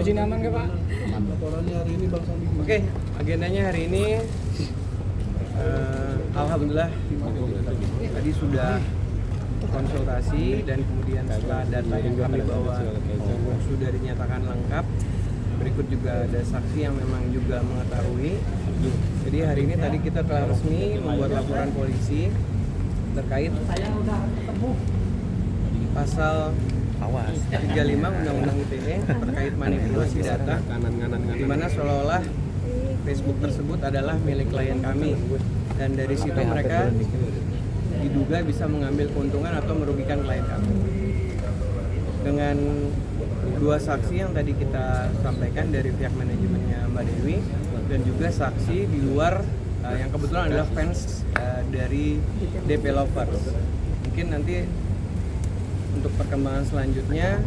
sini aman nggak Pak? Laporannya hari ini Bang Sandi. Oke, agendanya hari ini alhamdulillah tadi sudah konsultasi dan kemudian setelah data yang kami bawa sudah dinyatakan lengkap. Berikut juga ada saksi yang memang juga mengetahui. Jadi hari ini tadi kita telah resmi membuat laporan polisi terkait pasal 35 Undang-Undang ITE terkait manipulasi data, di mana seolah-olah Facebook tersebut adalah milik klien kami, dan dari situ mereka diduga bisa mengambil keuntungan atau merugikan klien kami. Dengan dua saksi yang tadi kita sampaikan dari pihak manajemennya Mbak Dewi, dan juga saksi di luar yang kebetulan adalah fans dari DP Lovers. Mungkin nanti untuk perkembangan selanjutnya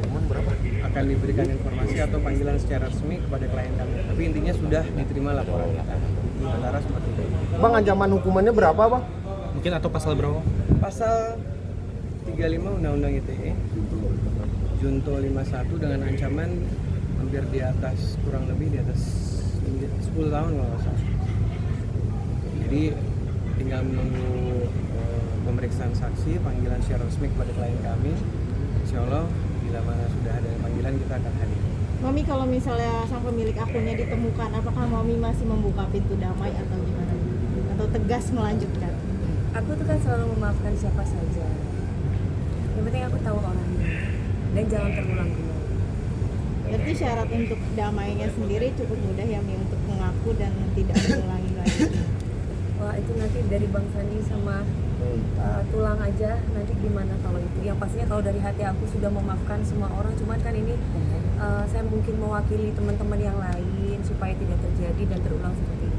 akan diberikan informasi atau panggilan secara resmi kepada klien kami. Tapi intinya sudah diterima laporan kita. Sementara seperti itu. Bang, ancaman hukumannya berapa, Bang? Mungkin atau pasal berapa? Pasal 35 Undang-Undang ITE Junto 51 dengan ancaman hampir di atas, kurang lebih di atas 10 tahun kalau nggak salah. Jadi tinggal menunggu pemeriksaan saksi, panggilan secara resmi kepada klien kami. Insya Allah bila mana sudah ada panggilan kita akan hadir. Mami, kalau misalnya sang pemilik akunnya ditemukan, apakah Mami masih membuka pintu damai atau gimana? Atau tegas melanjutkan? Aku tuh kan selalu memaafkan siapa saja. Yang penting aku tahu orangnya dan jangan terulang-ulang. Berarti syarat untuk damainya sendiri cukup mudah ya, Mi, untuk mengaku dan tidak mengulangi lagi. Wah, itu nanti dari Bang Sandi sama tulang aja, nanti gimana kalau itu. Yang pastinya kalau dari hati aku sudah memaafkan semua orang, cuman kan ini saya mungkin mewakili teman-teman yang lain supaya tidak terjadi dan terulang seperti ini.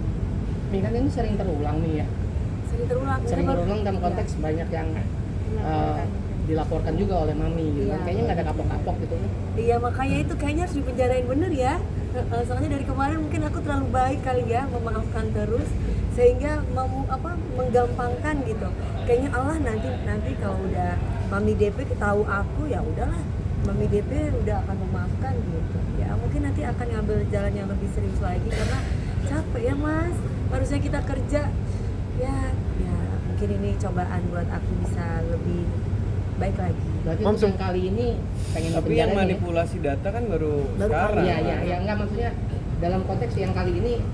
Ini kan ini sering terulang nih ya. Sering terulang. Sering terulang dalam konteks banyak yang dilaporkan juga oleh Mami gitu. Iya. Kayaknya nggak ada kapok-kapok gitu. Iya, makanya itu kayaknya harus dipenjarain bener ya. Soalnya dari kemarin mungkin aku terlalu baik kali ya, memaafkan terus sehingga menggampangkan gitu. Kayaknya Allah nanti kalau udah Mami DP tahu aku, ya udahlah, Mami DP udah akan memaafkan gitu. Ya mungkin nanti akan ngambil jalan yang lebih serius lagi karena capek ya Mas. Harusnya kita kerja ya mungkin ini cobaan buat aku bisa lebih baik lagi. Berarti untuk kali ini pengen Tapi yang manipulasi data kan baru sekarang. Iya, enggak, maksudnya dalam konteks yang kali ini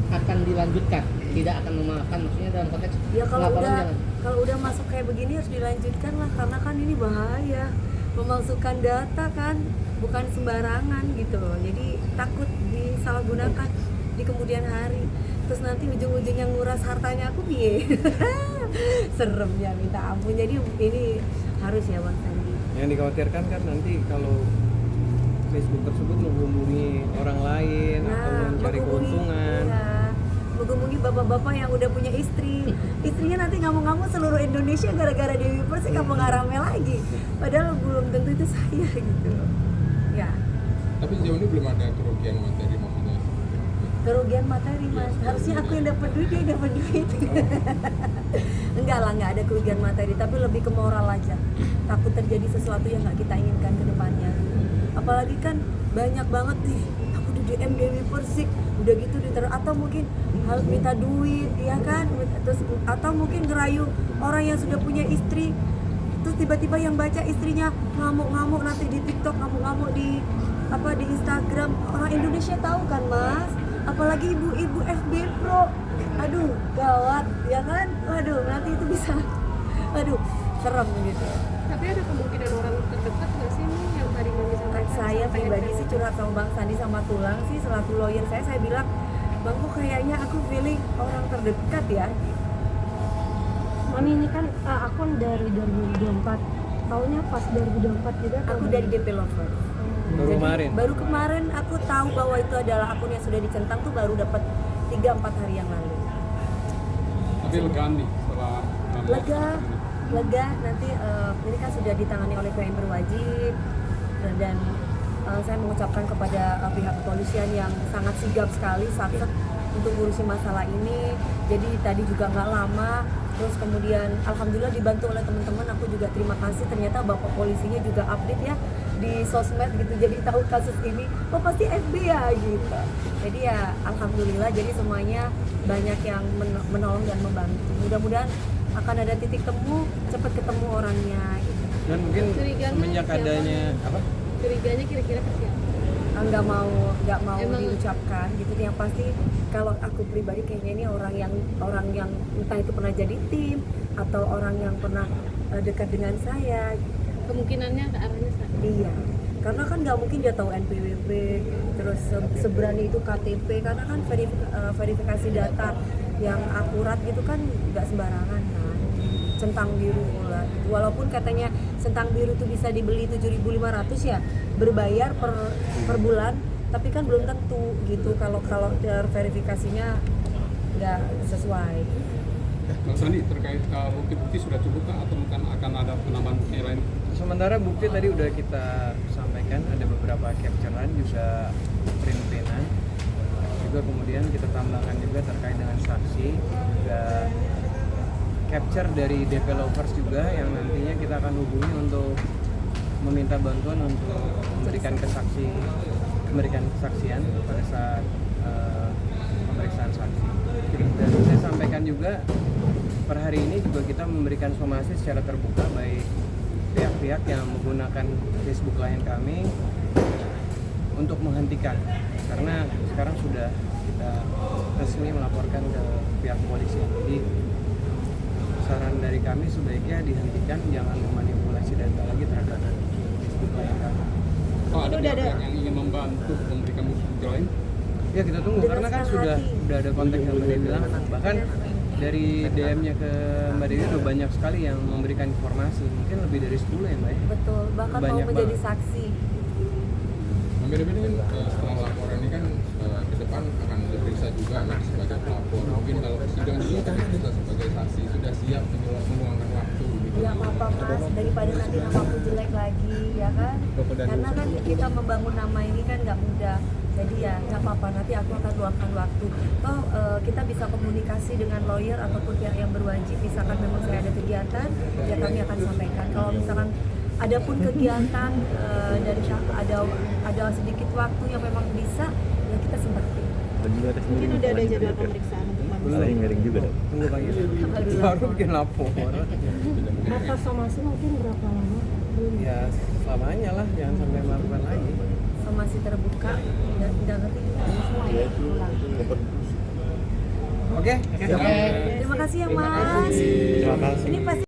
akan dilanjutkan, tidak akan memaafkan, maksudnya dalam konteks ya laporan kalau udah masuk kayak begini harus dilanjutkan lah, karena kan ini bahaya, memalsukan data kan bukan sembarangan gitu loh, jadi takut disalahgunakan di kemudian hari, terus nanti ujung-ujungnya nguras hartanya aku piye. Serem ya, minta ampun. Jadi ini harus ya Bang Sandi. Yang dikhawatirkan kan nanti kalau Facebook tersebut menghubungi orang lain atau mencari keuntungan. Iya, menghubungi bapak-bapak yang udah punya istri. Istrinya nanti ngamuk-ngamuk seluruh Indonesia gara-gara Dewi Persik, kamu nggak rame lagi. Padahal belum tentu itu saya gitu. Ya. Tapi sejauh ini belum ada kerugian materi maksudnya. Kerugian materi Mas, harusnya aku yang dapat duit, dia dapat duit. Enggak lah, nggak ada kerugian materi, tapi lebih ke moral aja. Takut terjadi sesuatu yang nggak kita inginkan ke depannya. Apalagi kan banyak banget nih, aku di DM Dewi Persik, udah gitu diteror, atau mungkin harus minta duit, ya kan? Terus atau mungkin ngerayu orang yang sudah punya istri, terus tiba-tiba yang baca istrinya ngamuk-ngamuk nanti di TikTok, ngamuk-ngamuk di Instagram. Orang Indonesia tahu kan Mas, apalagi ibu-ibu FB Pro, aduh gawat ya kan, waduh nanti itu bisa, aduh serem gitu. Tapi ada kemungkinan orang terdekat nggak sih nih yang tadi Mami sampaikan? Saya pribadi sih curhat sama Bang Sandi sama Tulang sih, selaku lawyer saya bilang, Bang kok kayaknya aku feeling orang terdekat ya. Mami ini kan akun dari 2024, tahunnya pas 2024 juga. Aku dari DP Lover. Baru kemarin aku tahu bahwa itu adalah akun yang sudah dicentang tuh baru dapat 3-4 hari yang lalu. Tapi lega nih setelah lega nanti ini kan sudah ditangani oleh pihak yang berwajib, dan saya mengucapkan kepada pihak kepolisian yang sangat sigap sekali, saksek untuk ngurusin masalah ini. Jadi tadi juga nggak lama Terus kemudian alhamdulillah dibantu oleh teman-teman, aku juga terima kasih, ternyata bapak polisinya juga update ya di sosmed gitu, jadi tahu kasus ini, oh pasti FB ya gitu. Jadi ya alhamdulillah, jadi semuanya banyak yang menolong dan membantu. Mudah-mudahan akan ada titik temu, cepat ketemu orangnya gitu. Dan mungkin Curiganya semenjak siapa? adanya apa? Curiganya kira-kira ke siapa? nggak mau Emang- diucapkan gitu. Yang pasti kalau aku pribadi kayaknya ini orang yang entah itu pernah jadi tim atau orang yang pernah dekat dengan saya gitu. Kemungkinannya ke arahnya sana. Iya, karena kan nggak mungkin dia tahu NPWP, terus seberani itu KTP, karena kan verifikasi data yang akurat gitu kan nggak sembarangan kan. Centang biru pula. Walaupun katanya centang biru itu bisa dibeli 7.500 ya, berbayar per bulan, tapi kan belum tentu gitu kalau verifikasinya nggak sesuai. Bang Sandi, terkait bukti-bukti sudah cukup kah atau mungkin akan ada penambahan bukti lain? Sementara bukti tadi udah kita sampaikan, ada beberapa capturean juga print-printan, juga kemudian kita tambahkan juga terkait dengan saksi, juga capture dari developers juga yang nantinya kita akan hubungi untuk meminta bantuan untuk memberikan kesaksian pada saat pemeriksaan saksi. Dan saya sampaikan juga per hari ini juga kita memberikan somasi secara terbuka baik pihak-pihak yang menggunakan Facebook klien kami untuk menghentikan, karena sekarang sudah kita resmi melaporkan ke pihak polisi. Jadi saran dari kami sebaiknya dihentikan, jangan memanipulasi data lagi terhadap Facebook klien kami. Oh, ada Itu udah ada. pihak yang ingin membantu memberikan bukti lain? Ya kita tunggu, Dengan karena kan senang sudah hati. ada kontak yang Mbak Dewi bilang, bahkan dari DM-nya ke Mbak Dewi udah banyak sekali yang memberikan informasi, mungkin lebih dari 10 ya Mbak ya? Betul, bahkan Banyak mau menjadi banget. saksi. Beda-beda kan setelah laporan ini kan ke depan akan diperiksa juga anak sebagai pelapor. Mungkin kalau sidang juga kan kita sebagai saksi sudah siap meluangkan waktu gitu. Nggak apa-apa mas, daripada nanti namaku jelek lagi ya kan, karena kan kita membangun nama ini kan nggak mudah. Jadi ya nggak apa-apa, nanti aku akan luangkan waktu. Toh kita bisa komunikasi dengan lawyer ataupun pihak yang berwajib. Misalkan memang saya ada kegiatan, ya kami akan sampaikan. Kalau misalkan ada pun kegiatan dan ada sedikit waktu yang memang bisa, ya kita sempetin. Mungkin udah ada jadwal pemeriksaan untuk manusia. Tunggu panggil. Baru bikin lapor. Batas somasi mungkin berapa lama? Belum. Ya selamanya lah, jangan sampai melakukan lagi. Masih terbuka dan tidak ngerti juga semua ya. Oke? Terima kasih ya mas. Ini pasti